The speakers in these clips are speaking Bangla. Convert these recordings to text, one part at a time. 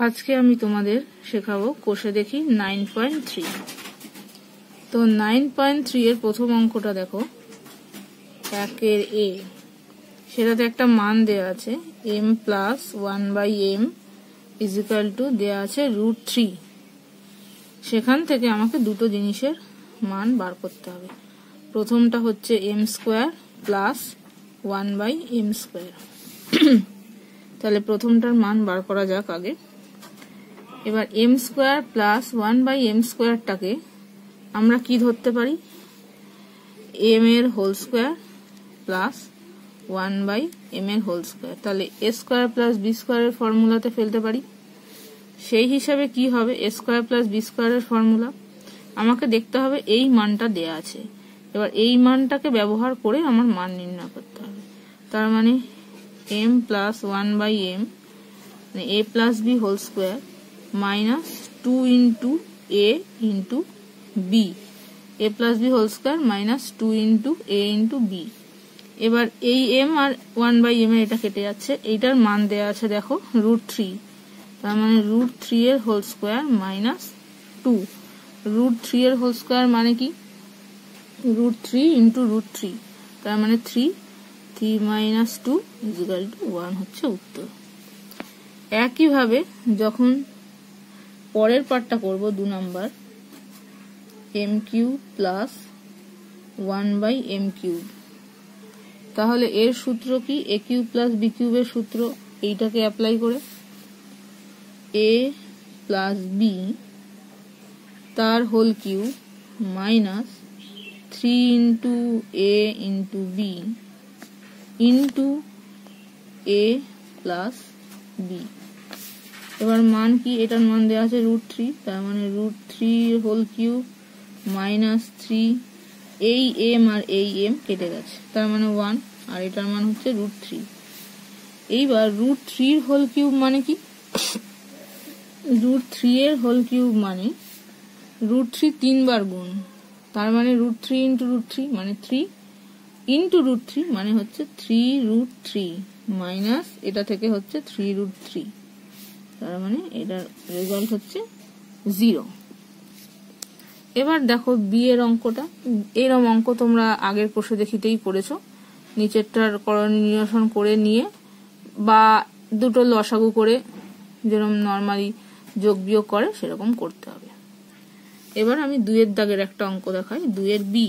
আজকে আমি তোমাদের শেখাবো কোষে দেখি 9.3। তো 9.3 এর প্রথম অঙ্কটা দেখো, 1 এর a, সেটাতে একটা মান দেয়া আছে m plus 1/m is equal two দেয়া আছে √3। সেখান থেকে আমাকে দুটো জিনিসের মান বার করতে হবে। প্রথমটা হচ্ছে m square plus 1/m square. তাহলে প্রথমটার মান বার করা যাক আগে। এবার m স্কোয়ার প্লাস 1/m স্কোয়ারটাকে আমরা কি ধরতে পারি? m এর হোল স্কোয়ার প্লাস 1/m এর হোল স্কোয়ার। তাহলে a স্কোয়ার প্লাস b স্কোয়ারের ফর্মুলাতে ফেলতে পারি। সেই হিসাবে কি হবে a স্কোয়ার প্লাস b স্কোয়ারের ফর্মুলা? আমাকে দেখতে হবে এই মানটা দেয়া আছে, এবার এই মানটাকে ব্যবহার করে আমার মান নির্ণয় করতে হবে। তার মানে m প্লাস 1/m মানে a plus b whole square minus 2 into a into b, a plus b whole square minus 2 into a into b। এবার এই m আর 1/m এর এটা কেটে যাচ্ছে, এইটার মান দেয়া আছে দেখো √3। তার মানে √3 এর হোল স্কোয়ার মাইনাস 2। √3 এর হোল স্কোয়ার মানে কি? √3 ইন্টু √3, তার মানে 3 মাইনাস 2 ইজিক্যাল টু 1 হচ্ছে উত্তর। একইভাবে যখন পরের পার্টটা করব 2 number, m cube plus 1/m cube, তাহলে এর সূত্র কি? a কিউব প্লাস b কিউবের সূত্র, এইটাকে অ্যাপ্লাই করে a প্লাস b তার whole cube minus 3 into a into b into a plus b। এবার মান কি? এটার মান দেওয়া আছে √3, তার মানে √3 হোল কিউব মাইনাস 3, এই m আর এই m কেটে গেছে, তার মানে 1, আর এটার মান হচ্ছে √3। এইবার √3 হোল কিউব মানে কি? √3 এর হোল কিউব মানে √3 3 বার গুণ, তার মানে √3 ইন্টু √3 মানে 3 ইন্টু √3 মানে হচ্ছে 3√3 মাইনাস এটা থেকে হচ্ছে 3√3, তার মানে এটার রেজাল্ট হচ্ছে 0। এবার দেখো বি এর অঙ্কটা। এরকম অঙ্ক তোমরা আগের কোষে দেখিতেই করেছো। নিচেরটার করণীয় নিরসন করে নিয়ে বা দুটো লসাগু করে যেরকম নর্মালি যোগ বিয়োগ করে সেরকম করতে হবে। এবার আমি 2 এর দাগের একটা অঙ্ক দেখাই, 2 এর বি।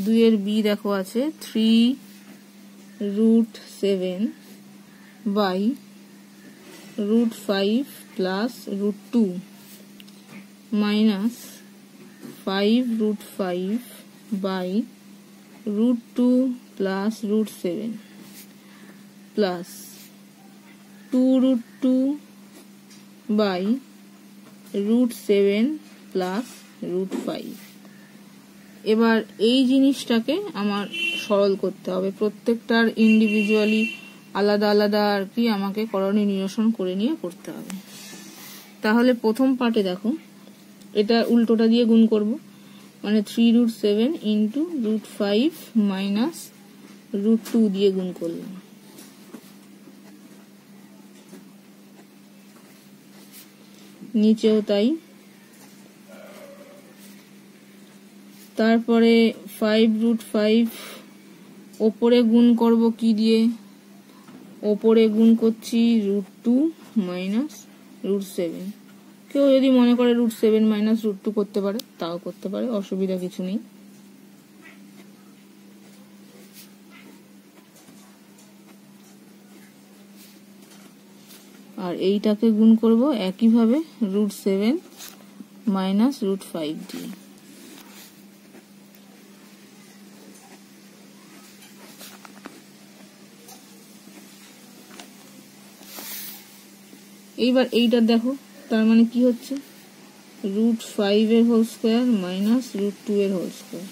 2 এর বি দেখো আছে 3√7 by √5 plus √2 minus 5√5 by √2 plus √7 plus 2√2 by √7 plus √5। এবার এই জিনিসটাকে আমার সরল করতে হবে, প্রত্যেকটার ইন্ডিভিজুয়ালি আলাদা আলাদা আর কি আমাকে করণীয় নিরসন করে নিয়ে করতে হবে। তাহলে প্রথম পার্টে দেখো, এটা উল্টোটা দিয়ে গুণ করব, মানে 3√7 ইন্টু √5 মাইনাস √2 দিয়ে গুণ করলাম। নিচেও তাই। তারপরে 5√5 ওপরে গুণ করব কি দিয়ে? ওপরে গুণ করছি √2 মাইনাস √7। কেউ যদি মনে করে √7 মাইনাস √2 করতে পারে, তাও করতে পারে, অসুবিধা কিছু নেই। আর এইটাকে গুণ করব একইভাবে √7 মাইনাস √5 দিয়ে। এইবার এইটা দেখো, তার মানে কি হচ্ছে? √5 এর হোল স্কোয়ার মাইনাস √2 এর হোল স্কোয়ার।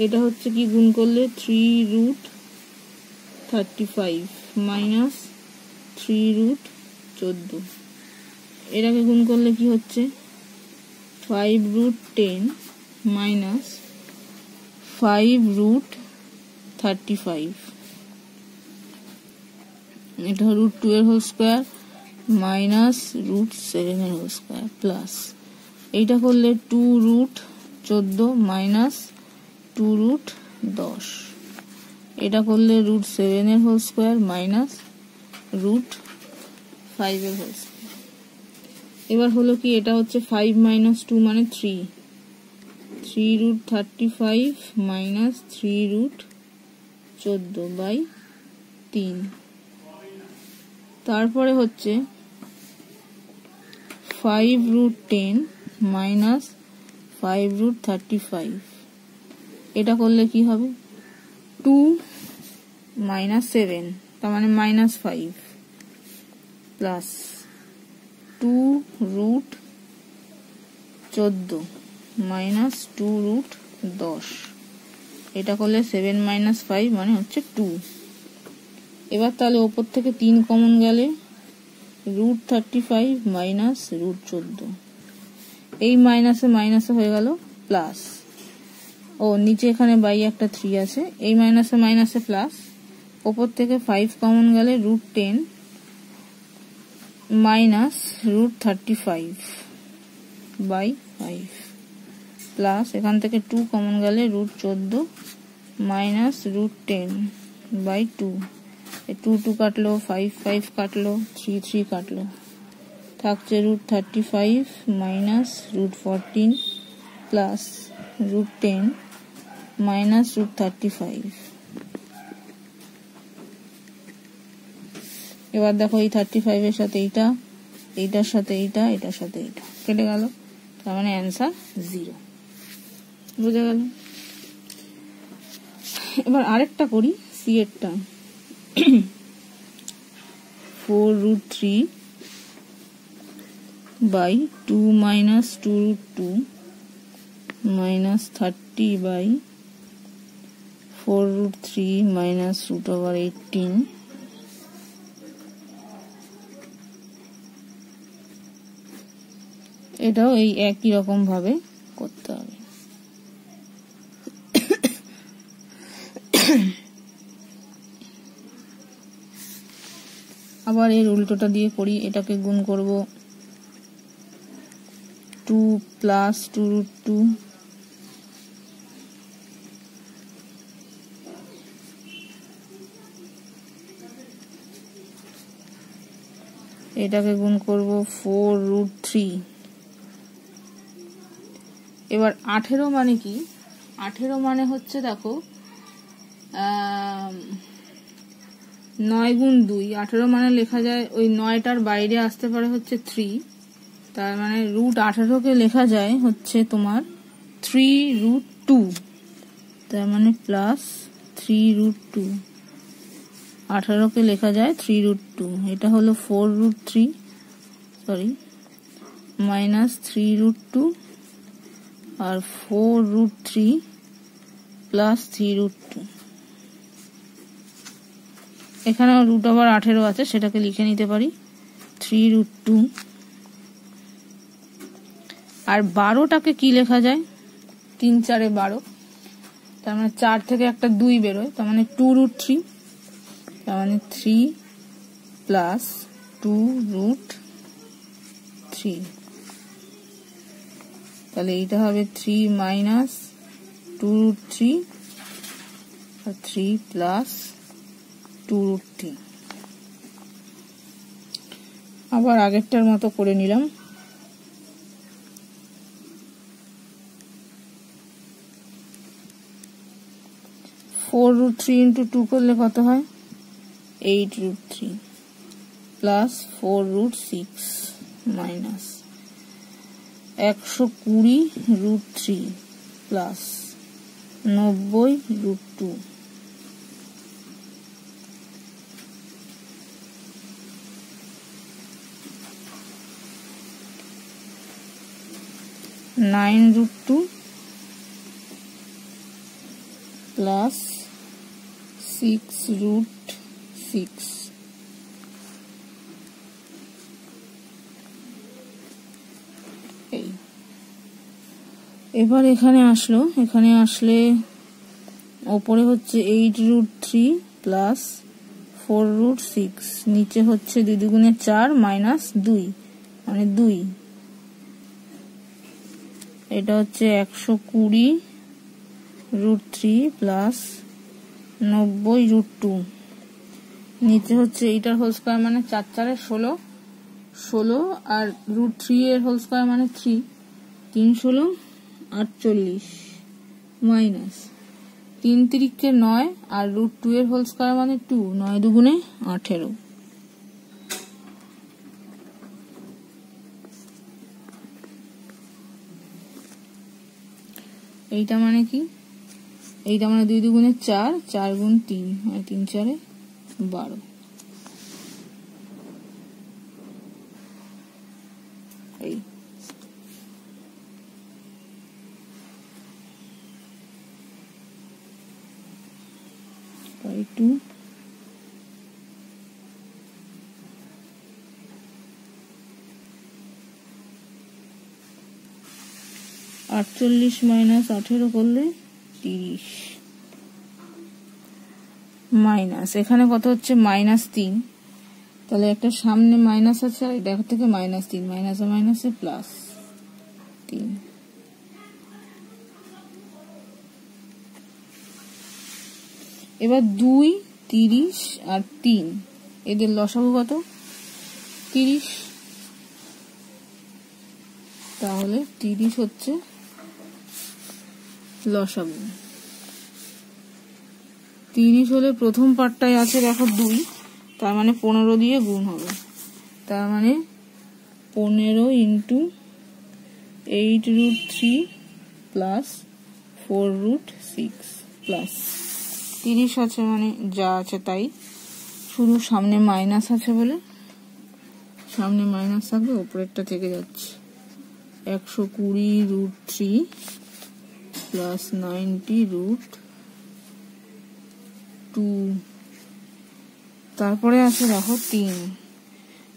এটা হচ্ছে কি গুণ করলে 3√35 মাইনাস 3√14। এটাকে গুণ করলে কি হচ্ছে? 5√10 মাইনাস 5√35। এটা √2 এর হোল স্কয়ার মাইনাস √7 এর হোল স্কয়ার প্লাস এইটা করলে 2√14 মাইনাস 2√10, এটা করলে √7 এর হোল স্কয়ার মাইনাস √5 এর হোল স্কয়ার। এবার হলো কি, এটা হচ্ছে 5 - 2 মানে 3, 3√35 মাইনাস 3√14/3। তারপরে হচ্ছে 5√10 মাইনাস 5√35, এটা করলে কি হবে 2 - 7 তার মানে -5 প্লাস 2√14 মাইনাস 2√10, এটা করলে 7 - 5 মানে হচ্ছে 2। এবার তাহলে ওপর থেকে 3 কমন গেলে √35 মাইনাস √14, এই মাইনাসে মাইনাসে হয়ে গেল প্লাস, ও নিচে এখানে বাই একটা 3 আছে, এই মাইনাসে মাইনাসে প্লাস, ওপর থেকে 5 কমন গেলে √10 মাইনাস √35/5 প্লাস এখান থেকে 2 কমন গেলে √14 মাইনাস √10/2, 2 কাটলো, 5 কাটলো, 3 কাটলো, থাকছে √35 মাইনাস √14 প্লাস √10 মাইনাস √35। এবার দেখো এই 35 এর সাথে এইটা, এইটার সাথে এইটা, এটার সাথে এইটা কেটে গেল, তার মানে অ্যান্সার 0। বুঝে গেল? এবার আরেকটা করি, সি এরটা। 4√3/2 মাইনাস 2√2 মাইনাস 30/4√3 মাইনাস √18, এটাও এই একই রকম ভাবে করতে হবে। আবার এর উল্টোটা দিয়ে করি, এটাকে গুণ করব 2 প্লাস 2√2 এটাকে গুণ করব 4√3। এবার 18 মানে কি, 18 মানে হচ্ছে দেখো 9 গুণ 2, 18 মানে লেখা যায় ওই 9টার বাইরে আসতে পারে হচ্ছে 3, তার মানে √18কে লেখা যায় হচ্ছে তোমার 3√2, তার মানে প্লাস 3√2, 18কে লেখা যায় 3√2, এটা হলো 4√3 মাইনাস 3√2 আর 4√3 প্লাস 3√2। এখানেও √18 আছে, সেটাকে লিখে নিতে পারি 3√2। আর 12টাকে কি লেখা যায়, 3 × 4 = 12, তার মানে 4 থেকে একটা 2 বেরোয়, তার মানে 2√3, তার মানে 3 প্লাস 2√3, তাহলে এইটা হবে 3 মাইনাস 2√3 আর 3 প্লাস 2√3। আবার আগেরটার মতো করে নিলাম। (4√3 × 2) করলে কত হয় 8√3 প্লাস 4√6 মাইনাস 120√3 প্লাস 90√2, (9√2) প্লাস 6√6। এবার এখানে আসলো, এখানে আসলে ওপরে হচ্ছে 8√3 প্লাস 4√6, নিচে হচ্ছে 2 দুগুণে 4 মাইনাস 2 মানে 2, এটা হচ্ছে 120√3 প্লাস 90√2, নিচে হচ্ছে এইটার হোল স্কয়ার মানে 4 4 16 আর √3 এর হোল স্কয়ার মানে 3 3 16 48 মাইনাস 3 3 9 আর √2 এর হোল স্কয়ার মানে 2 9 দুগুণে 18, এইটা মানে কি, এইটা মানে 2 দুগুণে 4 4 গুণ 3 মানে 3 4 12, এই by 2 48 মাইনাস 18 করলে 30 মাইনাস এখানে কত হচ্ছে -3, তাহলে একটা সামনে মাইনাস আছে আর এটা থেকে -3 মাইনাসে মাইনাসে প্লাস 3, এবার 2 30 আর 3 এদের লসাগু কত 30, তাহলে 30 হচ্ছে লসাগু। 30 হলে প্রথম পার্টটাই আছে দেখো 2, তার মানে 15 দিয়ে গুণ হবে, তার মানে 15 × 8√3 প্লাস 4√6 প্লাস 30 আছে মানে যা আছে তাই, শুধু সামনে মাইনাস আছে বলে সামনে মাইনাস থাকবে, উপরেরটা থেকে যাচ্ছে 120√3 প্লাস 90√2, তারপরে আছে দেখো 3,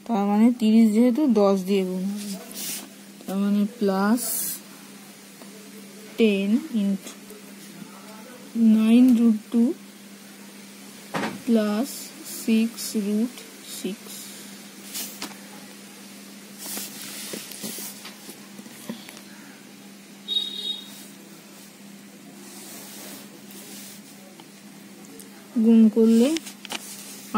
তার মানে 30 যেহেতু 10 দিয়ে গুণ হবে, তার মানে প্লাস 10 × 9√2 প্লাস 6√6, গুণ করলে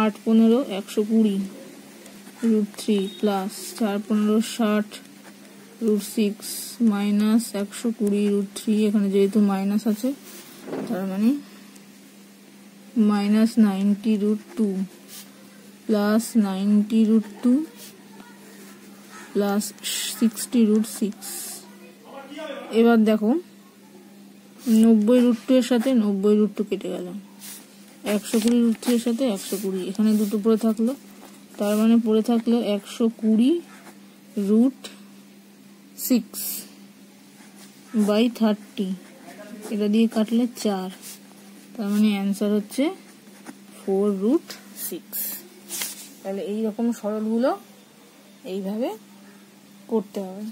8 15 120√3 প্লাস 4 15 60√6 মাইনাস 120√3, এখানে যেহেতু মাইনাস আছে তার মানে -90√2 প্লাস 90√2 প্লাস 60√6, এবার দেখো 90√2 এর সাথে 90√2 কেটে গেল, 120√3 এর সাথে 120, এখানে দুটো পড়ে থাকলো, তার মানে পড়ে থাকলো 120√6 বাই 30, এটা দিয়ে কাটলে 4, তার মানে অ্যান্সার হচ্ছে 4√6। তাহলে এই রকম সরলগুলো এইভাবে করতে হবে।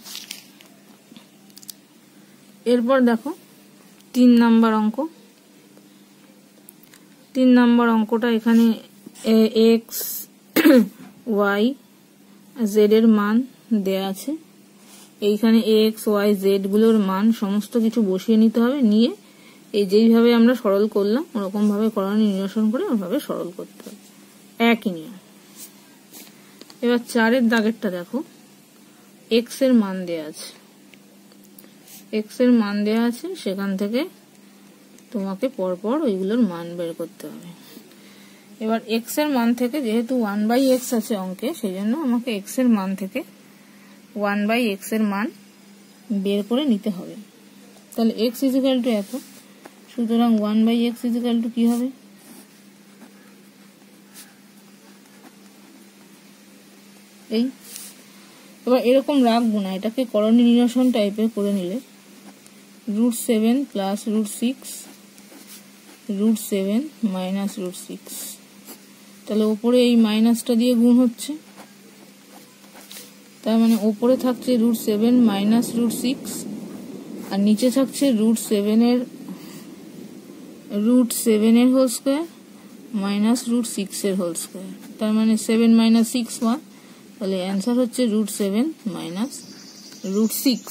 এরপর দেখো 3 নাম্বার অঙ্ক। 3 নাম্বার অঙ্কটা এখানে এক্স ওয়াই জেড এর মান দেয়া আছে, এইখানে এক্স ওয়াই জেড গুলোর মান সমস্ত কিছু বসিয়ে নিতে হবে, নিয়ে এই যেইভাবে আমরা সরল করলাম ওরকম ভাবে করণীয় নিরসন করে ওইভাবে সরল করতে হবে, একই নিয়ম। এবার 4 এর দাগেরটা দেখো, এক্স এর মান দেয়া আছে, এক্স এর মান দেয়া আছে, সেখান থেকে তোমাকে পরপর ওইগুলোর মান বের করতে হবে। এবার এক্স এর মান থেকে যেহেতু 1/x আছে অঙ্কে, সেই জন্য আমাকে এক্স এর মান থেকে 1/x এর মান বের করে নিতে হবে। তাহলে x = এত, সুতরাং 1/x = কি হবে, এই। এবার এরকম রাখবো না, এটাকে করণীয় নিরসন টাইপের করে নিলে √7 প্লাস √6 √7 মাইনাস √6, তাহলে উপরে এই মাইনাসটা দিয়ে গুণ হচ্ছে, তার মানে উপরে থাকছে √7 মাইনাস √6 আর নিচে থাকছে √7 এর হোল স্কয়ার মাইনাস রুট 6 এর হোল স্কয়ার, তার মানে 7 মাইনাস 6 1, তাহলে অ্যান্সার হচ্ছে রুট 7 মাইনাস রুট 6।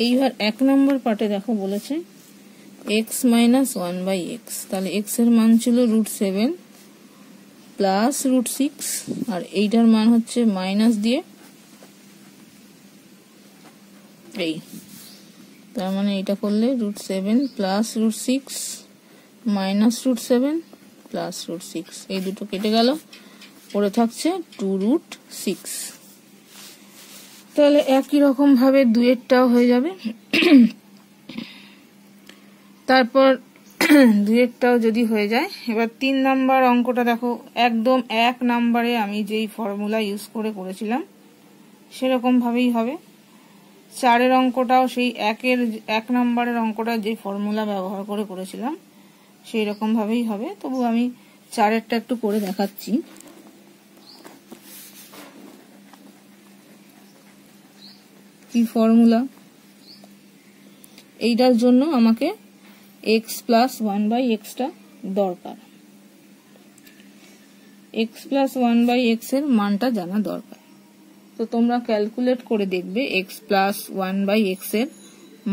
এইবার 1 নম্বর পার্টে দেখো বলেছে x মাইনাস 1/x, তাহলে x এর মান ছিল রুট 7 প্লাস রুট 6, আর এইটার মান হচ্ছে মাইনাস দিয়ে এই, তার মানে এটা করলে root 7 plus root 6 minus root 7 plus root 6, এই দুটো কেটে গেল, পড়ে থাকছে 2 রুট 6। তাহলে একই রকম ভাবে দুইয়েরটাও হয়ে যাবে। তারপর দুইয়েরটাও যদি হয়ে যায়, এবার 3 নাম্বার অঙ্কটা দেখো, একদম 1 নাম্বারে আমি যেই ফর্মুলা ইউজ করে করেছিলাম সেরকম ভাবেই হবে। 4-এর অঙ্কটাও সেই 1 নাম্বারের অঙ্কটা যে ফর্মুলা ব্যবহার করে করেছিলাম সেই রকম ভাবেই হবে। তবু আমি 4-এরটা একটু করে দেখাচ্ছি। কি ফর্মুলা? এইটার জন্য আমাকে x প্লাস 1/x টা দরকার, x প্লাস 1/x এর মানটা জানা দরকার। তো তোমরা ক্যালকুলেট করে দেখবে x প্লাস 1/x এর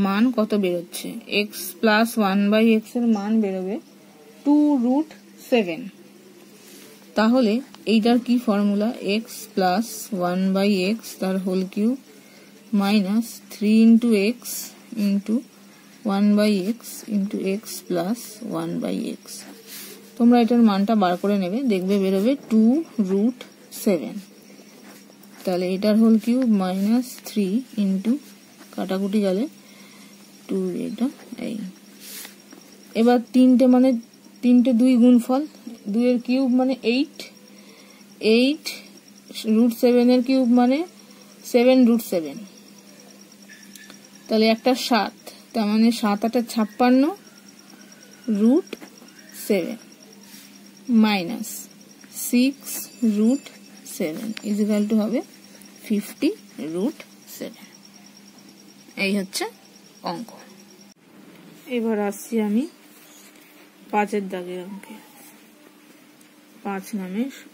মান কত বেরোচ্ছে। x প্লাস 1/x এর মান বেরোবে 2 রুট 7। তাহলে এইটার কি ফর্মুলা? x প্লাস 1/x তার whole cube minus 3 into x into 1/x into x plus 1/x। তোমরা এটার মানটা বার করে নেবে, দেখবে বেরোবে 2 রুট 7। তাহলে এটার হোল কিউব মাইনাস 3 ইন্টু কাটাকুটি গেলে 2, এটা এই। এবার 3টে মানে 3টে 2 গুণফল, 2 এর কিউব মানে 8, 8 রুট 7 এর কিউব মানে 7 রুট 7, তাহলে একটা 7, তার মানে 7 8 56 root 7 minus 6 root 7 equal to হবে 50 রুট 7। এই হচ্ছে অঙ্ক। এবার আসছি আমি 5-এর দাগের অঙ্কে।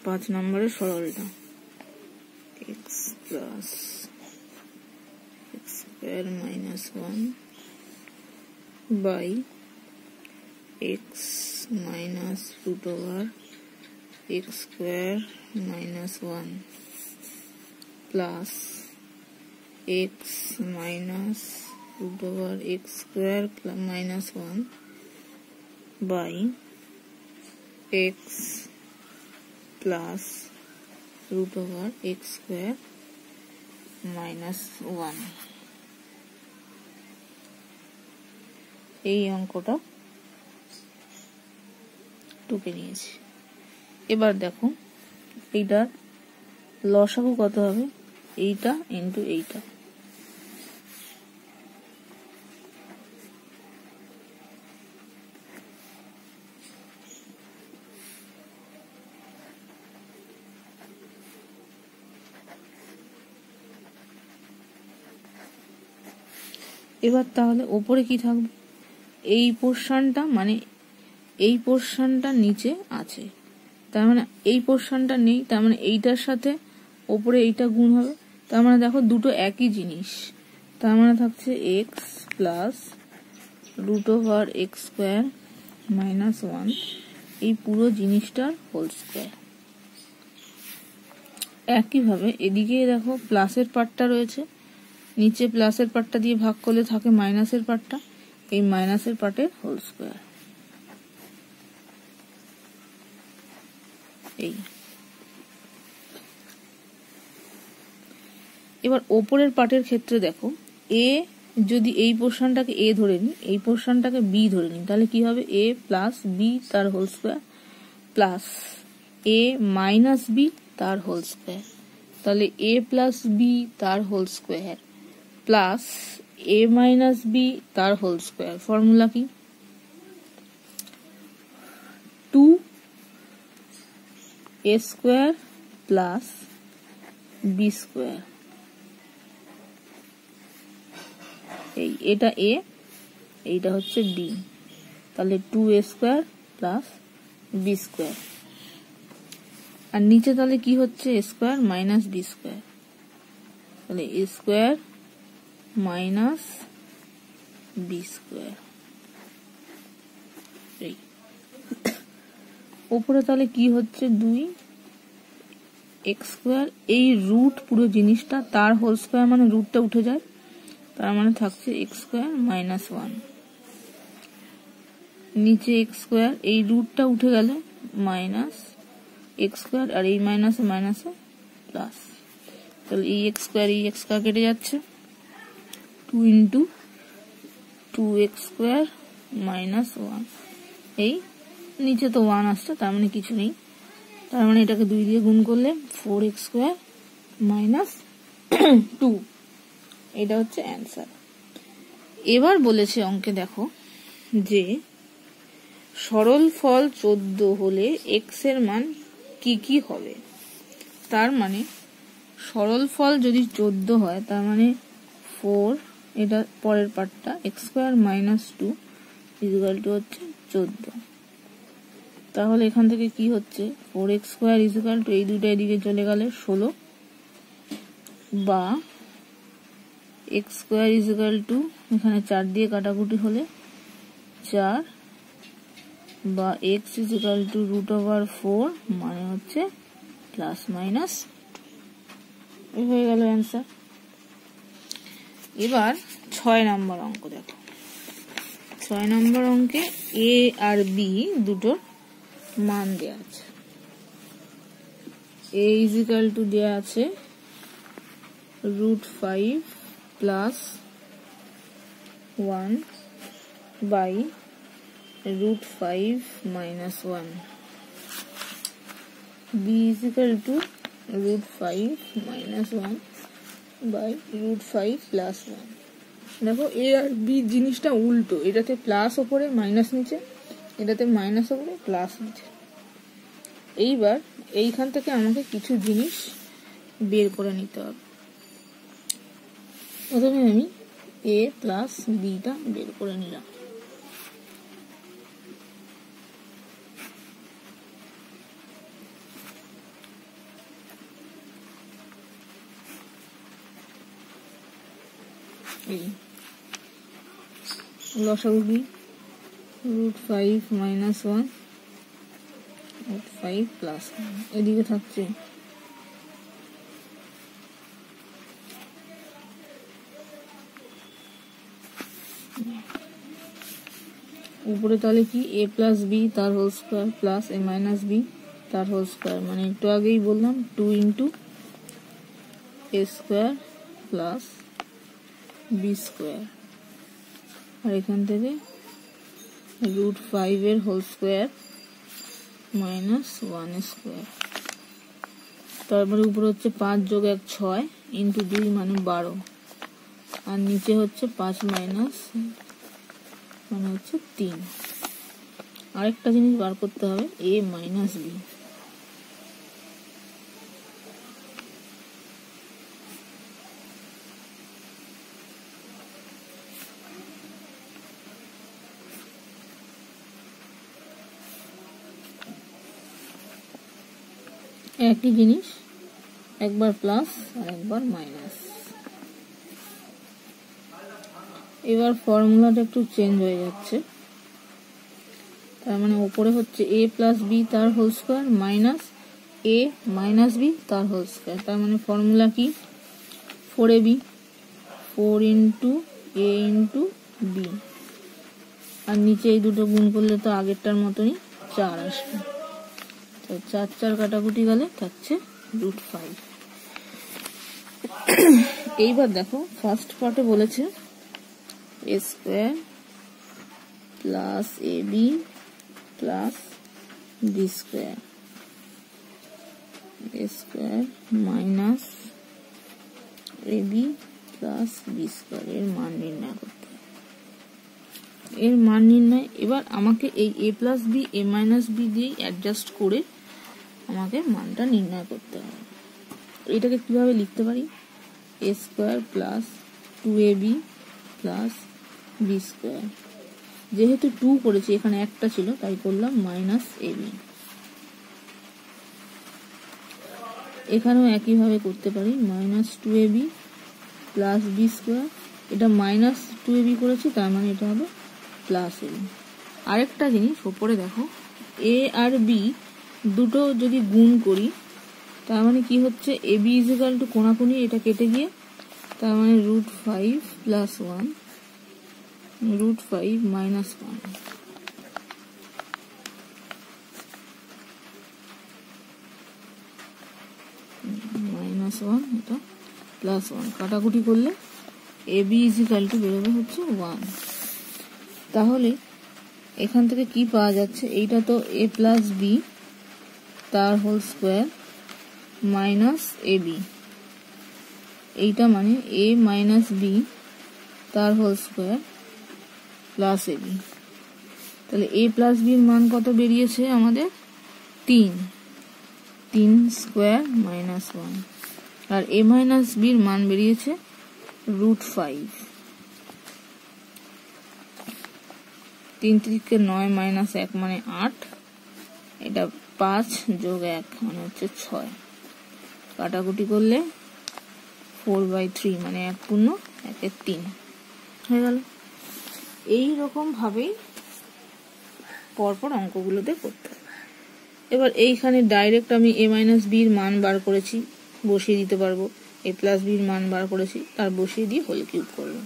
5 নম্বরের সরলটা x plus x square minus 1 by x minus root over x square minus 1 plus x minus root over x square minus 1 by x plus root over x square minus 1। এই অঙ্কটা টুকে নিয়েছি। এবার দেখো এইটার লসাগু কত হবে, এইটা ইন্টু এইটা। এবার তাহলে ওপরে কি থাকবে, এই পোরশনটা মানে এই পোরশনটা নিচে আছে, তার মানে এই পোরশনটা নেই, তার মানে এইটার সাথে ওপরে এইটা গুণ হবে, তার মানে দেখো দুটো একই জিনিস, তার মানে থাকছে x plus root over x square minus 1, এই পুরো জিনিসটার হোল স্কোয়ার। একইভাবে এদিকে দেখো প্লাসের পার্টটা রয়েছে, নিচে প্লাসের পার্টটা দিয়ে ভাগ করলে থাকে মাইনাসের পার্টটা, এই মাইনাসের পার্টের হোল স্কোয়ার। এই এবার ওপরের পার্টের ক্ষেত্রে দেখো এ, যদি এই পোরশনটাকে এ ধরে নিই, এই পোরশনটাকে বি ধরে নিই, তাহলে কি হবে এ প্লাস বি তার হোল স্কোয়ার প্লাস এ মাইনাস বি তার হোল স্কোয়ার, তাহলে এ প্লাস বি তার হোল স্কোয়ার প্লাস এ মাইনাস বি তার হোল স্কোয়ার। ফর্মুলা কি? 2a square plus B square. এটা এ, এইটা হচ্ছে বি, তাহলে 2a square plus B square, আর নিচে তাহলে কি হচ্ছে A square minus B square, তাহলে A square minus B square. এই উপরে তাহলে কি হচ্ছে 2 এক্স স্কোয়ার, এই রুট পুরো জিনিসটা তার হোল স্কোয়ার মানে রুটটা উঠে যায়, তার মানে থাকছে এক্স স্কোয়ার মাইনাস 1, নিচে এক্স স্কোয়ার এই রুটটা উঠে গেলে মাইনাস এক্স স্কোয়ার, আর এই মাইনাসে মাইনাসে প্লাস, তাহলে এই এক্স স্কোয়ার কেটে যাচ্ছে, 2 ইন্টু 2x স্কোয়ার মাইনাস 1, এই নিচে তো 1 আসছে তার মানে কিছু নেই, তার মানে এটাকে 2 দিয়ে গুণ করলে 4x স্কোয়ার মাইনাস 2, এটা হচ্ছে অ্যান্সার। এবার বলেছে অঙ্কে দেখো যে সরল ফল 14 হলে x এর মান কি কি হবে, তার মানে সরল ফল যদি 14 হয় তার মানে 4, এটা পরের পার্টটা x square minus 2 equal to হচ্ছে 14, তাহলে এখান থেকে কি হচ্ছে 4x স্কোয়ার ইকুয়াল টু এই দুটো এদিকে চলে গেলে 16, বা এক্স স্কোয়ার ইকুয়াল টু এখানে 4 দিয়ে কাটাকুটি হলে 4, বা এক্স ইকুয়াল টু √4 মানে হচ্ছে প্লাস মাইনাস, এই হয়ে গেল অ্যান্সার। এবার 6 নম্বর অঙ্ক দেখো, 6 নম্বর অঙ্কে এ আর বি দুটোর মান দেওয়া আছে। এ ইকুয়াল টু দেওয়া আছে √5 plus 1 by √5 minus 1, b equal to √5 minus 1 by √5 plus 1। দেখো এ আর বি জিনিসটা উল্টো, এটাতে প্লাস ওপরে মাইনাস নিচে, এটাতে মাইনাস ওপরে প্লাস নিচে। এইবার এইখান থেকে আমাকে কিছু জিনিস বের করে নিতে হবে। প্রথমে আমি এ প্লাস বিটা বের করে নিলাম। লসাগু কি √5 মাইনাস 1 √5 প্লাস 1, এদিকে থাকছে উপরে তাহলে কি এ প্লাস বি তার হোল স্কোয়ার প্লাস এ মাইনাস বি তার হোল স্কোয়ার, মানে একটু আগেই বললাম 2 ইন্টু এ স্কোয়ার প্লাস বি স্কোয়ার, আর এখান থেকে √5 এর হোল স্কোয়ার মাইনাস 1 স্কোয়ার, তারপরে উপরে হচ্ছে 5 যোগ 1 6 ইন্টু 2 মানে 12, আর নিচে হচ্ছে 5 মাইনাস মানে হচ্ছে 3। আরেকটা জিনিস বার করতে হবে এ মাইনাস বি, একই জিনিস, একবার প্লাস আর একবার মাইনাস। এবার ফর্মুলাটা একটু চেঞ্জ হয়ে যাচ্ছে, তার মানে উপরে হচ্ছে এ প্লাস বি তার হোল স্কোয়ার মাইনাস এ মাইনাস বি তার হোল স্কোয়ার, তার মানে ফর্মুলা কি 4ab, 4 ইন্টু এ ইন্টু বি, আর নিচে এই দুটো গুণ করলে তো আগেরটার মতনই 4 আসবে, তো 4 4 কাটাকুটি গেলে থাকছে √5। এইবার দেখো ফার্স্ট পার্টে বলেছে এ square plus A B plus B square, A square minus A B plus B square, এর মান নির্ণয় করতে হবে। এর মান নির্ণয় এবার আমাকে এই এ plus B A minus B দিয়ে অ্যাডজাস্ট করে আমাকে মানটা নির্ণয় করতে হবে। এটাকে কিভাবে লিখতে পারি, A square plus 2ab plus B square যেহেতু 2 করেছি, এখানে একটা ছিল তাই করলাম মাইনাস এবি। এখানেও একইভাবে করতে পারি, minus 2ab plus B square. এটা মাইনাস 2ab করেছি, তার মানে এটা হবে প্লাস এবি। আরেকটা জিনিস ওপরে দেখো, এ আর বি দুটো যদি গুণ করি, তার মানে কি হচ্ছে, এবি ইজ ইকুয়াল টু কোণাকুণি, এটা কেটে গিয়ে তার মানে √5 প্লাস 1 √5 মাইনাস 1। মাইনাস 1 এটা প্লাস 1, কাটাকুটি করলে এবি ইজ ইকুয়াল টু বেরোবে হচ্ছে 1। তাহলে এখান থেকে কি পাওয়া যাচ্ছে, এইটা তো এ প্লাস বি তার হোল স্কোয়ার মাইনাস এবি, এইটা মানে এ মাইনাস বি তার হোল স্কোয়ার প্লাস এবি। তাহলে এ প্লাস বির মান কত বেরিয়েছে আমাদের, 3 স্কোয়ার মাইনাস 1, আর এ মাইনাস বির মান বেরিয়েছে √5। 3 × 9 মাইনাস 1 মানে 8, এটা 5 যোগ 1 মানে হচ্ছে 6, কাটাকুটি করলে 4/3 মানে 1 পূর্ণ 1/3 হয়ে গেল। এইরকম ভাবেই পরপর অঙ্কগুলোতে করতে হবে। এবার এইখানে ডাইরেক্ট আমি এ মাইনাস বির মান বার করেছি, বসিয়ে দিতে পারবো, এ প্লাস বির মান বার করেছি, তার বসিয়ে দিয়ে হোল কিউব করবো।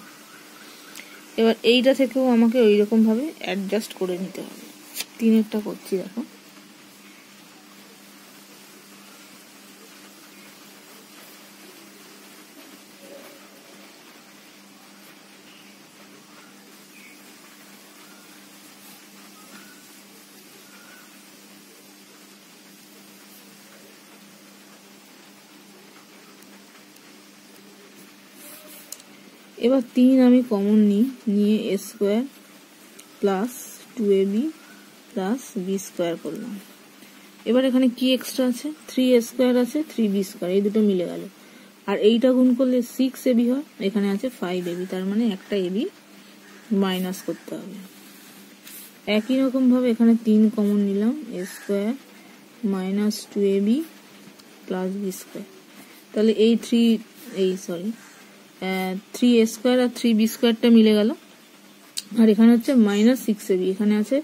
এবার এইটা থেকেও আমাকে ওই রকম ভাবে অ্যাডজাস্ট করে নিতে হবে। 3-এরটা করছি দেখো, এবার 3 আমি কমন নিয়ে A square plus 2ab plus B square করলাম। এবার এখানে কি এক্সট্রা আছে, 3a স্কোয়ার আছে, 3b স্কোয়ার, এই দুটো মিলে গেল। আর এইটা গুণ করলে 6ab হয়, এখানে আছে 5ab, তার মানে একটা এবি মাইনাস করতে হবে। একই রকম ভাবে এখানে 3 কমন নিলাম, A square minus 2ab plus B square. তাহলে এই 3a স্কোয়ার আর 3b স্কোয়ারটা মিলে গেল। আর এখানে হচ্ছে মাইনাস 6ab, এখানে আছে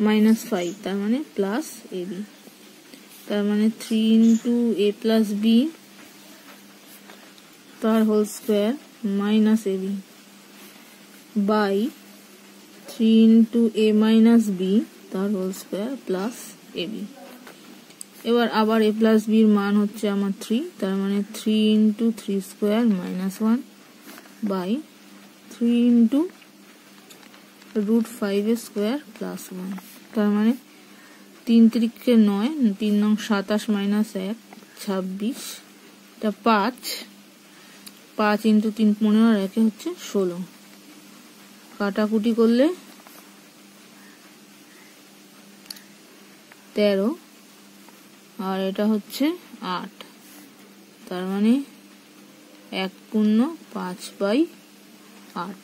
মাইনাস 5, তার মানে প্লাস এবি। তার মানে 3 × a প্লাস বি তার whole square minus ab by 3 × a minus B তার হোল স্কোয়ার প্লাস এবি। এবার আবার a প্লাস বির মান হচ্ছে আমার 3, তার মানে 3 × 3 square minus 1 by 3 × √5 square plus 1, তার মানে 3 × 9, 3 নং 27 মাইনাস 1 26, এটা 5 × 3 15 আর 1 হচ্ছে 16, কাটাকুটি করলে 13 আর এটা হচ্ছে 8, তার মানে 1 পূর্ণ 5/8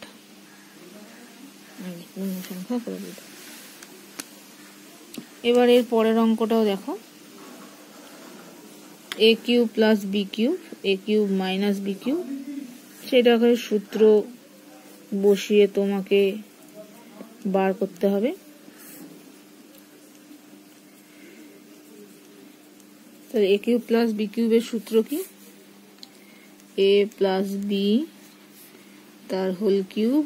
পূর্ণ সংখ্যা করে দিল। এবার এর পরের অঙ্কটাও দেখো, a cube plus b cube, a cube minus b cube, সেটাকে সূত্র বসিয়ে তোমাকে বার করতে হবে। তাহলে a কিউব প্লাস বি কিউবের সূত্র কি, a প্লাস বি তার whole cube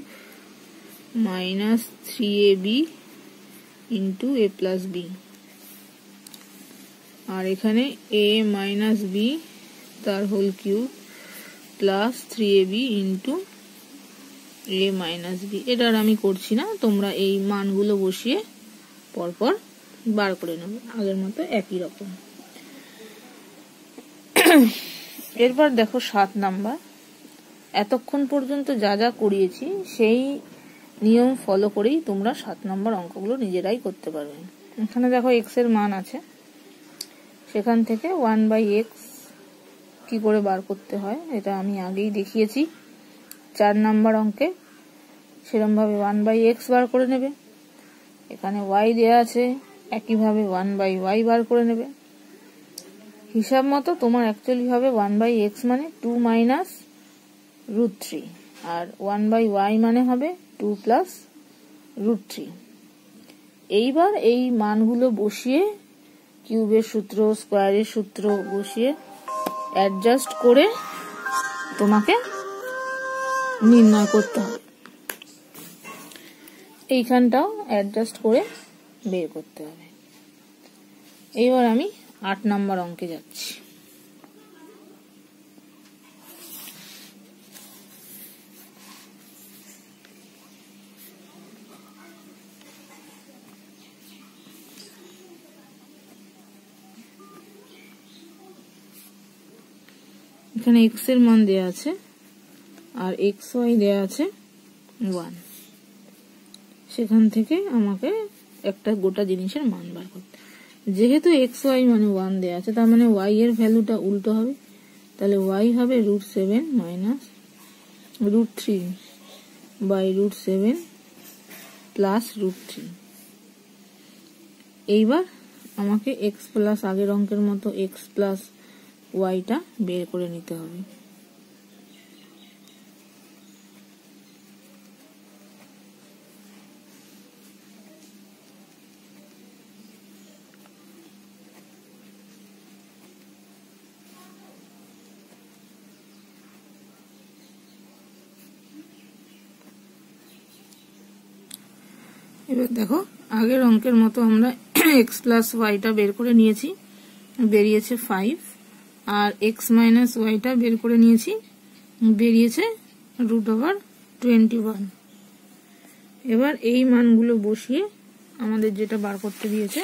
minus 3ab into a plus B, আর এখানে a মাইনাস বি তার whole cube plus 3ab into a minus B. এটা আর আমি করছি না, তোমরা এই মানগুলো বসিয়ে পরপর বার করে নেবে, আগের মতো একই রকম। এরপর দেখো 7 নাম্বার। এতক্ষণ পর্যন্ত যা যা করিয়েছি সেই নিয়ম ফলো করেই তোমরা 7 নম্বর অঙ্কগুলো নিজেরাই করতে পারবে। এখানে দেখো x এর মান আছে, সেখান থেকে 1/x কি করে বার করতে হয় এটা আমি আগেই দেখিয়েছি 4 নাম্বার অঙ্কে। সেরকম ভাবে 1/x বার করে নেবে, এখানে y দেয়া আছে, একইভাবে 1/y বার করে নেবে। হিসাব মতো তোমার অ্যাকচুয়ালি হবে 1/x মানে 2 মাইনাস √3, আর 1/y মানে হবে 2 প্লাস √3। এইবার এই মানগুলো বসিয়ে কিউবের সূত্র, স্কোয়ারের সূত্র বসিয়ে অ্যাডজাস্ট করে তোমাকে নির্ণয় করতে হবে। এইখানটাও অ্যাডজাস্ট করে বের করতে হবে। এইবার আমি 8 নম্বর অঙ্কে যাচ্ছি। এখানে x এর মান দেয়া আছে আর xy দেয়া আছে 1। সেখান থেকে আমাকে একটা গোটা জিনিসের মান বার করতে, যেহেতু xy মানে 1 দেয়া আছে, তার মানে y এর ভ্যালুটা উল্টো হবে। তাহলে y হবে √7 মাইনাস √3/√7 প্লাস √3। এইবার আমাকে x প্লাস আগের অঙ্কের মতো x প্লাস ওয়াইটা বের করে নিতে হবে। এবার দেখো, আগের অঙ্কের মতো আমরা x প্লাস ওয়াইটা বের করে নিয়েছি, বেরিয়েছে 5, আর x মাইনাস ওয়াইটা বের করে নিয়েছি, বেরিয়েছে √21। এবার এই মানগুলো বসিয়ে আমাদের যেটা বার করতে দিয়েছে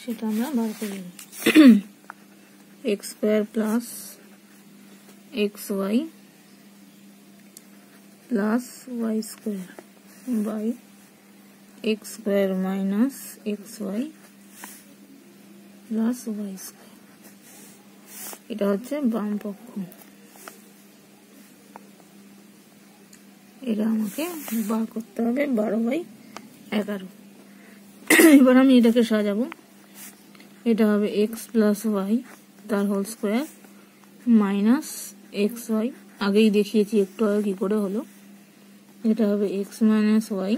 সেটা আমরা বার করে নিই। x² plus xy plus y² by x² minus xy plus y²। এটা হচ্ছে বাম পক্ষ। এটা আমাকে বার করতে হবে 12/11। এবার আমি এটাকে সাজাবো। এটা হবে x প্লাস ওয়াই তার হোল স্কোয়ার মাইনাস xy, আগেই দেখিয়েছি একটু আগে কি করে হলো। এটা হবে x minus y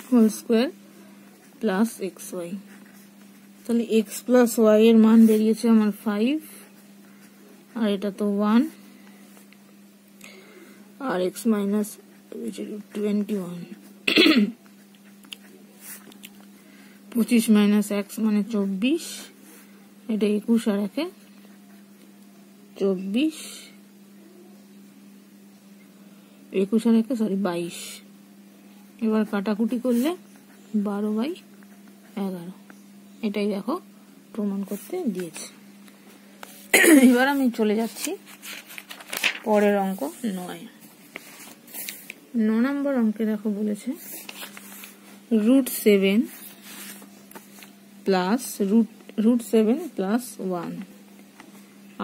whole square plus xy। তাহলে x প্লাস ওয়াই এর মান বেরিয়েছে আমার 5, আর এটা তো 1, আর x মাইনাস 21, 25 মাইনাস x মানে 24, এটা 21 আর 1 24, 21 আর 1 22। এবার কাটাকুটি করলে 12/11। এটাই দেখো প্রমাণ করতে দিয়েছে। এবার আমি চলে যাচ্ছি পরের অঙ্ক 9। 9 নম্বর অঙ্কে দেখো বলেছে √7 প্লাস √7 প্লাস 1,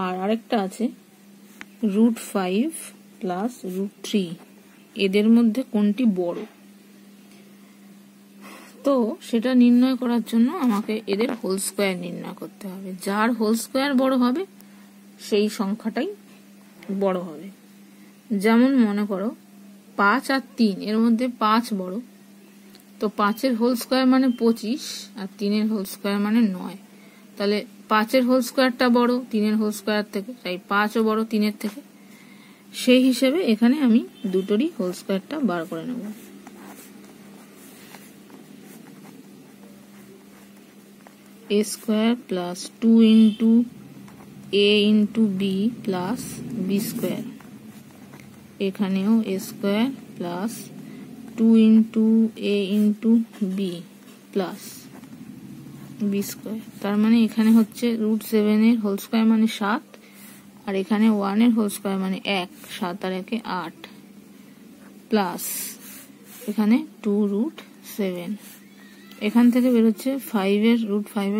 আর আরেকটা আছে √5 প্লাস √3। এদের মধ্যে কোনটি বড়? তো সেটা নির্ণয় করার জন্য আমাকে এদের হোল স্কোয়ার নির্ণয় করতে হবে। যার হোল স্কোয়ার বড় হবে সেই সংখ্যাটাই বড় হবে। যেমন মনে করো 5 আর 3, এর মধ্যে 5 বড়, তো 5-এর হোল স্কোয়ার মানে 25, আর 3-এর হোল স্কোয়ার মানে 9। তাহলে 5-এর হোল স্কোয়ারটা বড় 3-এর হোল স্কোয়ার থেকে, তাই 5ও বড় 3-এর থেকে। সেই হিসেবে এখানে আমি দুটোরই হোল স্কোয়ারটা বার করে নেব। a² plus 2 into a into b plus b²। এখানেও a² plus 2 into a into b plus b²। তার মানে এখানে হচ্ছে √7 এর হোল স্কোয়ার মানে 7, আর এখানে 1 এর হোল স্কোয়ার মানে 1, 7 আর 1 8, প্লাস এখানে 2√7। এখান থেকে বেরোচ্ছে 5 এর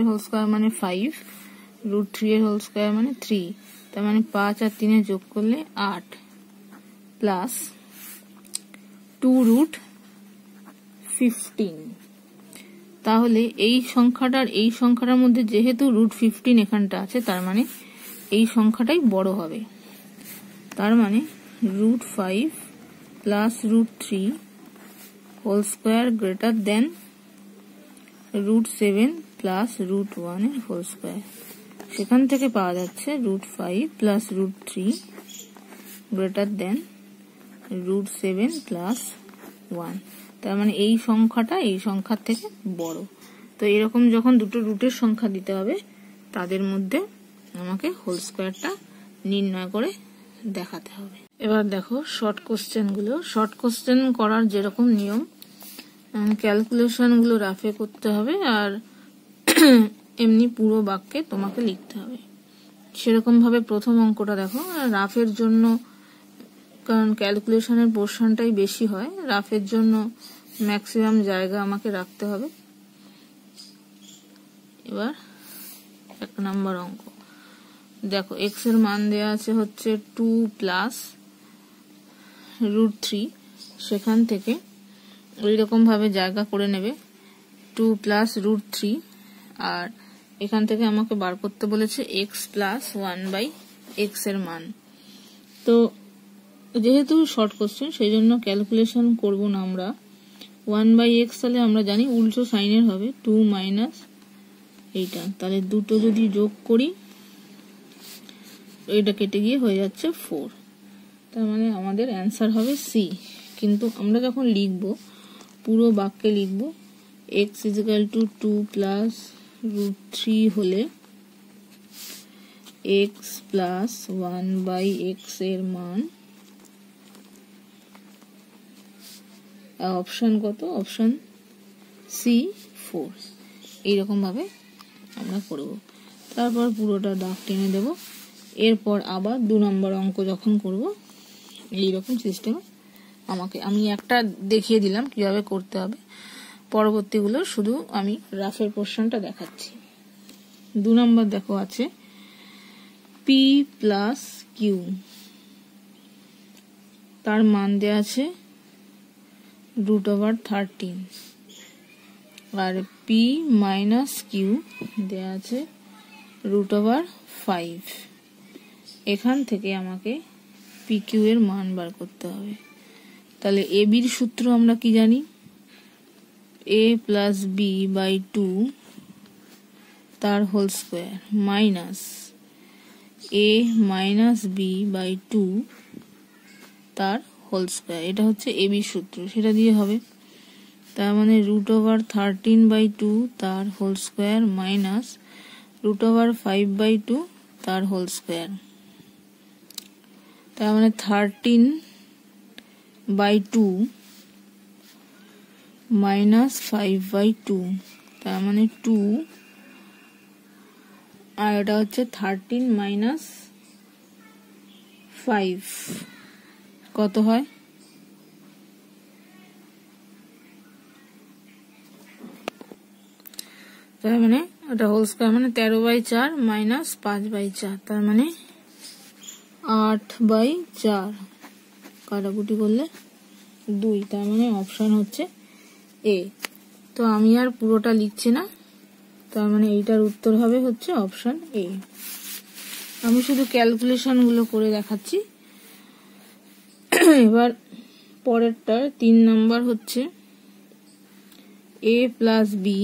হোল স্কোয়ার মানে 5, √3 এর হোল স্কোয়ার মানে 3, তার মানে 5 আর 3 এর যোগ করলে 8, প্লাস 2√15। তাহলে এই সংখ্যাটার মধ্যে যেহেতু √15 এখানটা আছে, তার মানে এই সংখ্যাটাই বড় হবে। তার মানে √5 plus √3 whole square greater than √7 plus √1 এর হোল স্কোয়ার। সেখান থেকে পাওয়া যাচ্ছে √5 প্লাস √3 গ্রেটার দেন √7 প্লাস 1। তার মানে এই সংখ্যাটা এই সংখ্যার থেকে বড়। তো এরকম যখন দুটো রুটের সংখ্যা দিতে হবে, তাদের মধ্যে আমাকে হোল স্কোয়ারটা নির্ণয় করে দেখাতে হবে। এবার দেখো শর্ট কোশ্চেনগুলো। শর্ট কোশ্চেন করার যেরকম নিয়ম, ক্যালকুলেশন গুলো রাফে করতে হবে আর এমনি পুরো বাক্যে তোমাকে লিখতে হবে। সেরকম ভাবে প্রথম অঙ্কটা দেখো। রাফের জন্য, কারণ ক্যালকুলেশনের পোর্শনটাই বেশি হয়, রাফের জন্য ম্যাক্সিমাম জায়গা আমাকে রাখতে হবে। এবার 1 নম্বর অঙ্ক দেখো, এক্স এর মান দেওয়া আছে হচ্ছে 2 প্লাস √3। সেখান থেকে ওইরকম ভাবে জায়গা করে নেবে 2 প্লাস √3, আর এখান থেকে আমাকে বার করতে বলেছে x প্লাস 1/x এর মান। তো যেহেতু শর্ট কোশ্চেন, সেই জন্য ক্যালকুলেশন করব না আমরা। 1/x তাহলে আমরা জানি উল্টো সাইনের হবে 2 মাইনাস এইটা, তাহলে দুটো যদি যোগ করি এইটা কেটে গিয়ে হয়ে যাচ্ছে 4। তার মানে আমাদের অ্যান্সার হবে সি। কিন্তু আমরা যখন লিখব, পুরো বাক্যে লিখব x = 2 প্লাস √3 হলে x প্লাস 1/x এর মান অপশন কত? Option c 4। এইরকম ভাবে আমরা করব। তারপর পুরোটা দাগ টেনে দেব। এরপর আবার 2 নম্বর অঙ্ক যখন করব, এইরকম সিস্টেমে আমি একটা দেখিয়ে দিলাম কিভাবে করতে হবে। পরবর্তীগুলো শুধু আমি রাফের পোর্শনটা দেখাচ্ছি। 2 নম্বর দেখো আছে p প্লাস কিউ, তার মান দেওয়া আছে √13, আর p মাইনাস কিউ দেওয়া আছে √5। এখান থেকে আমাকে পি কিউ এর মান বার করতে হবে। তাহলে এ বির সূত্র আমরা কি জানি? a প্লাস বি বাই 2 তার whole square minus a minus b by 2 তার হোল স্কোয়ার। এটা হচ্ছে এ বির সূত্র, সেটা দিয়ে হবে। তার মানে √13/2 তার হোল স্কোয়ার মাইনাস √5/2 তার হোল স্কোয়ার। তার মানে 13/2 মাইনাস 5/2, তার মানে 2, আর এটা হচ্ছে 13 মাইনাস 5 কত হয়? তার মানে ওটা হোল স্কোয়ার মানে 13/4 মাইনাস 5/4, তার মানে 8/4, কাটাকুটি করলে 2। তার মানে অপশন হচ্ছে এ। তো আমি আর পুরোটা লিখছি না, তার মানে এইটার উত্তর হবে হচ্ছে অপশন এ। আমি শুধু ক্যালকুলেশন গুলো করে দেখাচ্ছি। এবার পরেরটার 3 নাম্বার হচ্ছে a plus b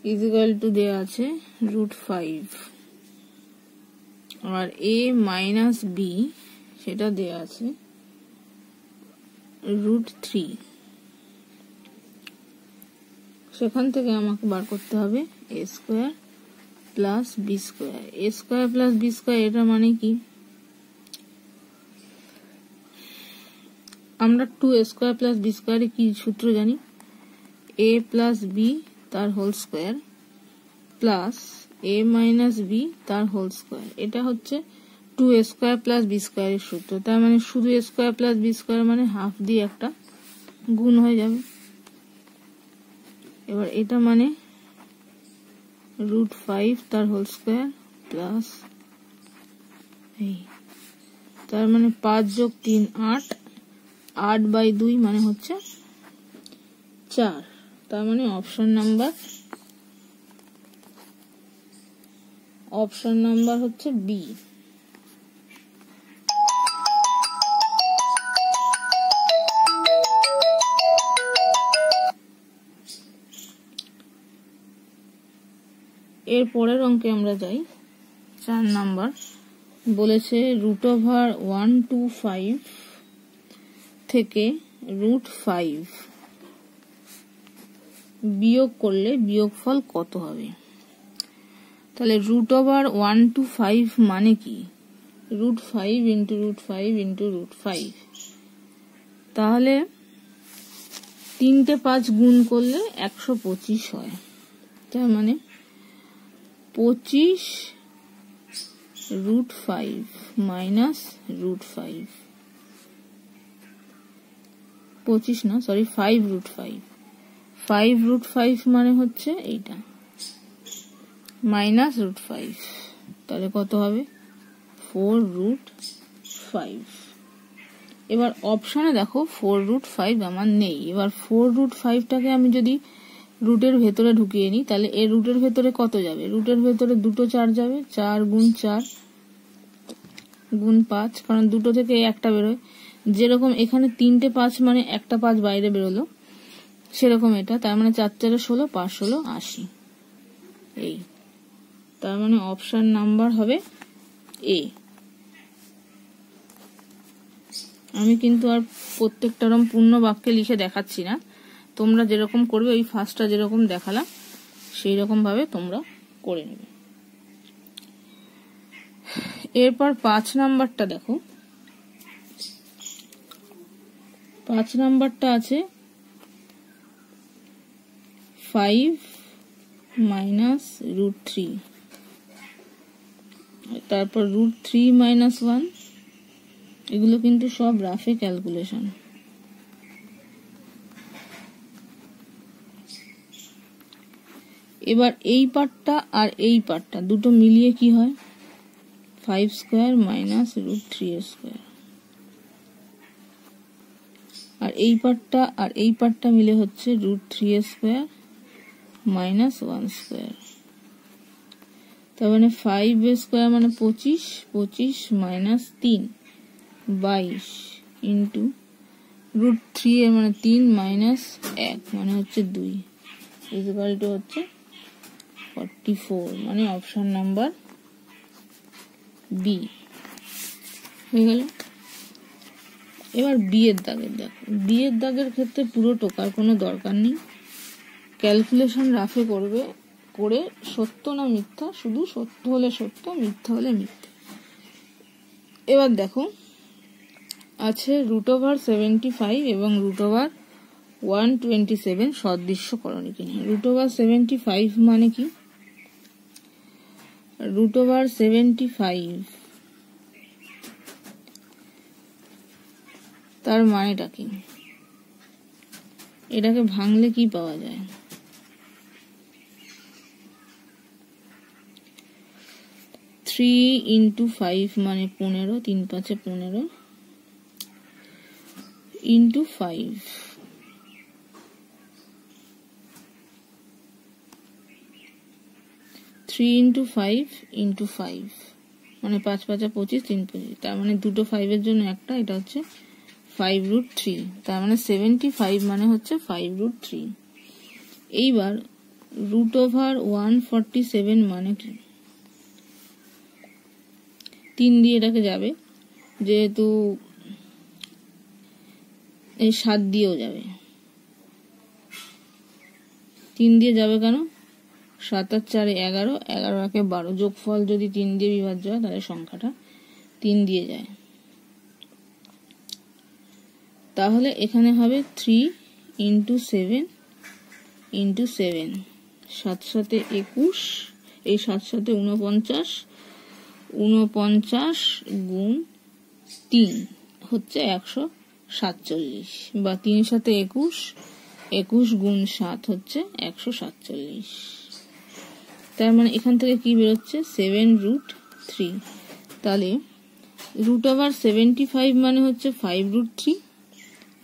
is equal to দেওয়া আছে √5, আর a মাইনাস বি সেটা দেওয়া আছে √3। সেখান থেকে আমাকে বার করতে হবে a square plus B square. a square plus B square এটা মানে কি? আমরা 2a স্কোয়ার প্লাস বি স্কোয়ারে কি সূত্র জানি? a প্লাস বি তার whole square plus a minus B তার হোল স্কোয়ার। এটা হচ্ছে 2a স্কোয়ার প্লাস বি স্কোয়ারের সূত্র। তার মানে শুধু a square plus B square মানে হাফ দিয়ে একটা গুণ হয়ে যাবে। এবার এটা মানে √5 তার হোল স্কোয়ার প্লাস এই, তার মানে 5 যোগ 3 8, 8/2 মানে হচ্ছে 4। তার মানে অপশন নাম্বার হচ্ছে বি। এর পরের অঙ্কে আমরা যাই। 4 নাম্বার বলেছে √125 থেকে √5 বিয়োগ করলে বিয়োগফল কত হবে। তাহলে √125 মানে কি? √5 ইন্টু √5 ইন্টু √5। তাহলে 3টে 5 গুণ করলে 125 হয়। তার মানে 25 √5 মাইনাস √5, 25 না, সরি 5 √5। 5 √5 মানে হচ্ছে এইটা মাইনাস √5। তাহলে কত হবে? 4 √5। এবার অপশনে দেখো 4 √5 আমার নেই। এবার 4 √5টাকে আমি যদি রুটের ভেতরে ঢুকিয়ে নিই, তাহলে এর রুটের ভেতরে কত যাবে? রুটের ভেতরে 2টো 4 যাবে, 4 গুণ 4 গুণ 5, কারণ 2টো থেকে একটা বেরোয়। যেরকম এখানে 3টে 5 মানে একটা 5 বাইরে বেরোলো, সেরকম এটা। তার মানে 4 4 16, 5 16 80। এই তার মানে অপশন নাম্বার হবে এ। আমি কিন্তু আর প্রত্যেকটা পূর্ণ বাক্যে লিখে দেখাচ্ছি না, তোমরা যেরকম করবে ওই ফার্স্টটা যেরকম দেখালাম সেই রকম ভাবে তোমরা করে নেবে। এরপর 5 নাম্বারটা দেখো। 5 নাম্বারটা আছে 5 মাইনাস √3, তারপর √3 মাইনাস 1। এগুলো কিন্তু সব রাফে ক্যালকুলেশন। এবার এই পার্টটা আর এই পার্টটা দুটো মিলিয়ে কি হয়? 5 স্কয়ার মাইনাস √3²। আর এই পার্টটা আর এই পার্টটা মিলে হচ্ছে √3² মাইনাস 1²। তার মানে 5² মানে 25, 25 মাইনাস 3 22 ইন্টু √3 এর মানে 3 মাইনাস 1 মানে হচ্ছে 2 ইকুয়াল টু হচ্ছে 44। মানে অপশন নাম্বার বি হয়ে গেল। এবার বি এর দাগের দেখো। বি এর দাগের ক্ষেত্রে পুরো টোকার কোনো দরকার নেই, ক্যালকুলেশন রাফে করবে, করে সত্য না মিথ্যা, শুধু সত্য হলে সত্য, মিথ্যা হলে মিথ্যা। এবার দেখো আছে √75 এবং √127 সদৃশ্যকরণী কিনা। √75 মানে কি? √75 তার মানেটা কি? এটাকে ভাঙলে কি পাওয়া যায়? থ্রি ইন্টু 5 মানে 15, 3 5 15 ইন্টু 5, 3 ইন্টু 5 ইন্টু 5 মানে 5 5 25, 3 25। তার মানে দুটো 5 এর জন্য একটা, এটা হচ্ছে 5√3। তার মানে 75 মানে হচ্ছে 5√3। এইবার √147 মানে কি? 3 দিয়ে এটাকে যাবে, যেহেতু এই 7 দিয়েও যাবে। 3 দিয়ে যাবে কেন? 7 আর 4 11, 11 একে 12, যোগফল যদি 3 দিয়ে বিভাজ্য হয় তাহলে সংখ্যাটা 3 দিয়ে যায়। তাহলে এখানে হবে 3 ইন্টু 7 ইন্টু 7, 7 সাথে 21, এই 7 সাথে 49, 49 গুণ 3 হচ্ছে 147, বা 3 সাথে 21, 21 গুণ 7 হচ্ছে 147। তার মানে এখান থেকে কি বেরোচ্ছে? 7√3। তাহলে √75 মানে হচ্ছে 5√3,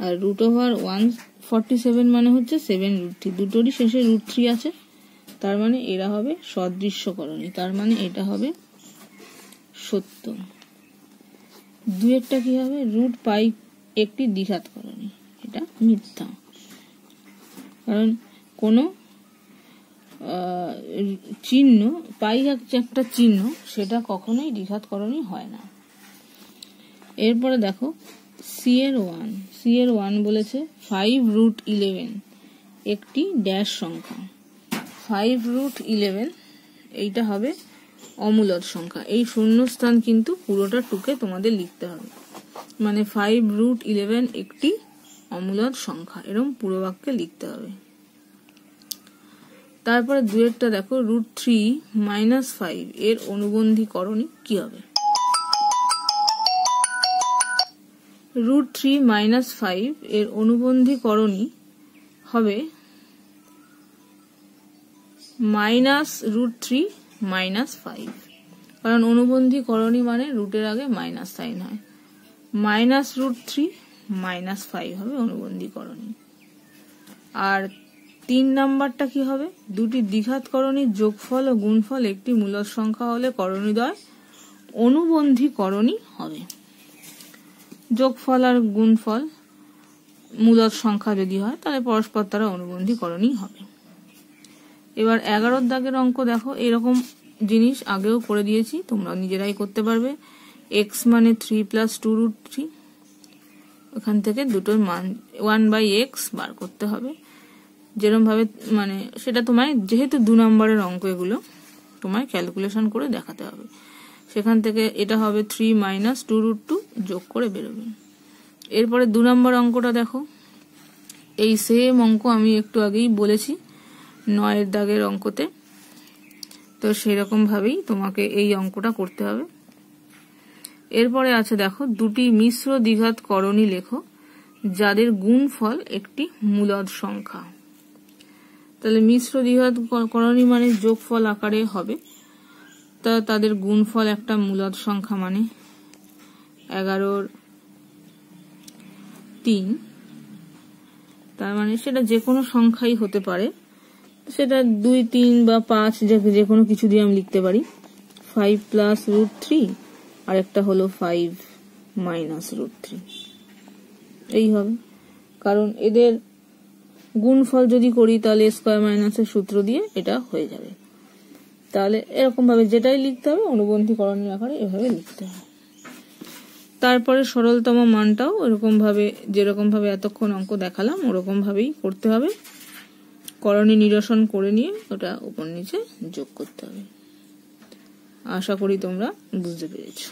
আর √147 47 মানে হচ্ছে 7√3, দুটোরই শেষে √3 আছে, তার মানে এরা হবে সদৃশ্যকরণী, তার মানে এটা হবে সত্য। দুয়েরটা কি হবে? √পাই একটি দ্বিঘাতকরণী, এটা মিথ্যা, কারণ কোনো চিহ্ন, পাই একটা চিহ্ন, সেটা কখনোই দ্বিঘাতকরণী হয় না। এরপরে দেখো সি এর 1 বলেছে 5√11 একটি ড্যাশ সংখ্যা। 5√11 এইটা হবে অমূলদ সংখ্যা। এই শূন্যস্থান কিন্তু পুরোটা টুকে তোমাদের লিখতে হবে, মানে 5√11 একটি অমূলদ সংখ্যা, এরকম পুরো বাক্যে লিখতে হবে। তারপরে দুয়েরটা দেখো √3 - 5 এর অনুবন্ধীকরণী কি হবে? √3 - 5 এর অনুবন্ধীকরণী হবে -√3 - 5, কারণ অনুবন্ধীকরণী মানে রুটের আগে মাইনাস সাইন হয়। -√3 - 5 হবে অনুবন্ধীকরণী। আর 3 নাম্বারটা কি হবে? দুটি দ্বিঘাতকরণীর যোগফল ও গুণফল একটি মূলদ সংখ্যা হলে করণীদ্বয় অনুবন্ধীকরণী হবে। যোগফল আর গুণফল মূলদ সংখ্যা যদি হয় তাহলে পরস্পর তারা অনুবন্ধীকরণী হবে। এবার 11 দাগের অঙ্ক দেখো, এরকম জিনিস আগেও করে দিয়েছি, তোমরা নিজেরাই করতে পারবে। x মানে 3 + 2√3, ওখান থেকে দুটোর মান 1/x বার করতে হবে। যেরকম ভাবে মানে সেটা তোমায়, যেহেতু 2 নম্বরের অঙ্ক এগুলো, তোমায় ক্যালকুলেশন করে দেখাতে হবে। সেখান থেকে এটা হবে 3 - 2√2 যোগ করে বেরোবে। এরপরে 2 নম্বর অঙ্কটা দেখো, এই সেম অঙ্ক আমি একটু আগেই বলেছি 9 দাগের অঙ্কতে, তো সেরকম ভাবেই তোমাকে এই অঙ্কটা করতে হবে। এরপরে আছে দেখো, দুটি মিশ্র দ্বিঘাতকরণী লেখো যাদের গুণফল একটি মূলদ সংখ্যা। তাহলে মিশ্র দ্বিঘাতকরণী মানে যোগফল আকারে হবে, তা তাদের গুণফল একটা মূলদ সংখ্যা, মানে 11/3, তার মানে সেটা যে কোনো সংখ্যাই হতে পারে, সেটা 2, 3 বা 5 যে কোনো কিছু দিয়ে আমি লিখতে পারি। 5 + √3 আর একটা হলো 5 - √3, এই হবে। কারণ এদের গুণফল যদি করি তাহলে স্কয়ার মাইনাসের সূত্র দিয়ে এটা হয়ে যাবে। তাহলে এরকম ভাবে যেটাই লিখতে হবে অনুবন্ধীকরণের আকারে এভাবে লিখতে হবে। তারপরে সরলতম মানটাও এরকম ভাবে, যেরকম ভাবে এতক্ষণ অঙ্ক দেখালাম ওরকম ভাবেই করতে হবে। করণী নিরসন করে নিয়ে ওটা উপর নিচে যোগ করতে হবে। আশা করি তোমরা বুঝতে পেরেছো।